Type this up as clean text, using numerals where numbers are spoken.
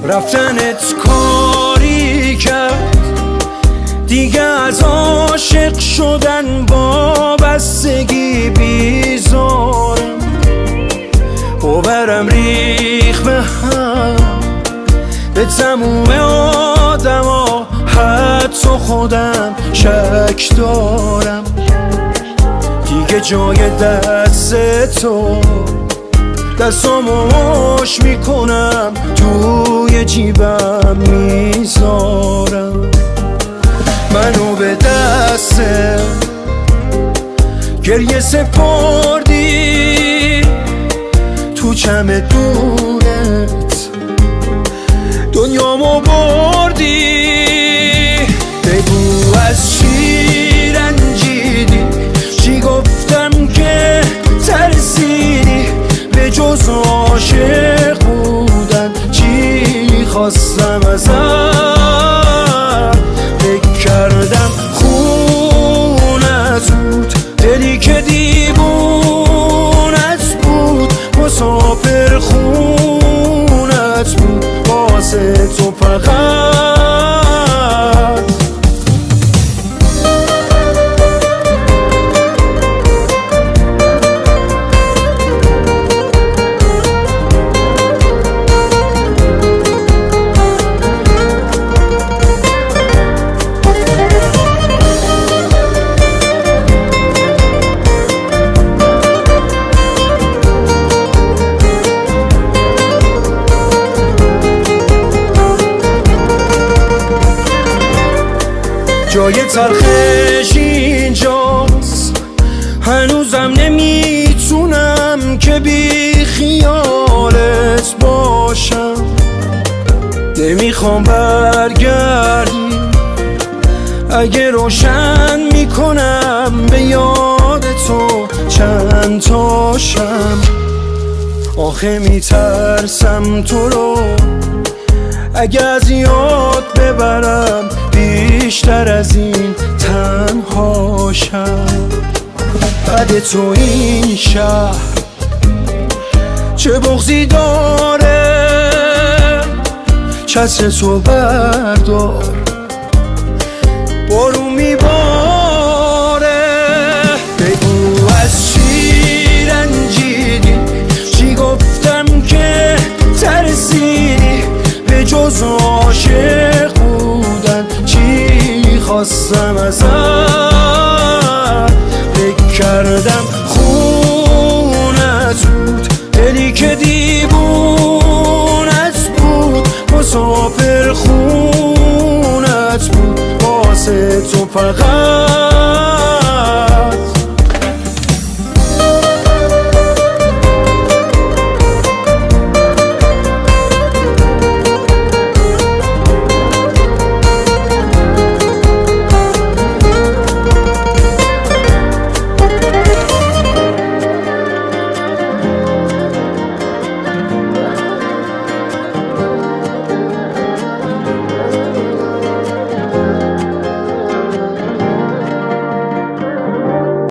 رفتنت کاری کرد دیگه از عاشق شدن وابستگی بیزارم. باورم ریخ به هم به تموم آدما، حتی خودم شک دارم. دیگه جای دست تو دستامو مش میکنم، توی جیبم میذارم. منو به دست گریه سپردی، تو چمدونت دنیامو بردی. بگو از چی رنجیدی، چی گفتم که ترسیدی، به جز عاشق بودن چی خواستم ازت. فکر کردم خونت بود، دلی که دیوونت بود، مسافر خونت بود واسه تو فقط. جای تلخش اینجاست، هنوزم نمیتونم که بی خیالت باشم. نمیخوام برگردی، اگه روشن میکنم به یاد تو چند تاشم. آخه میترسم تو رو اگه از یاد ببرم، بیشتر از این تنهاشم. بعد تو این شهر چه بغضی داره، چتر تو بردار بارون میباره. بگو از چی رنجیدی، چی گفتم که ترسیدی، به جز عاشق بودن چی خواستم ازت. فکر کردم خونت بود، دلی که دیوونت بود، مسافر خونت بود واسه تو فقط.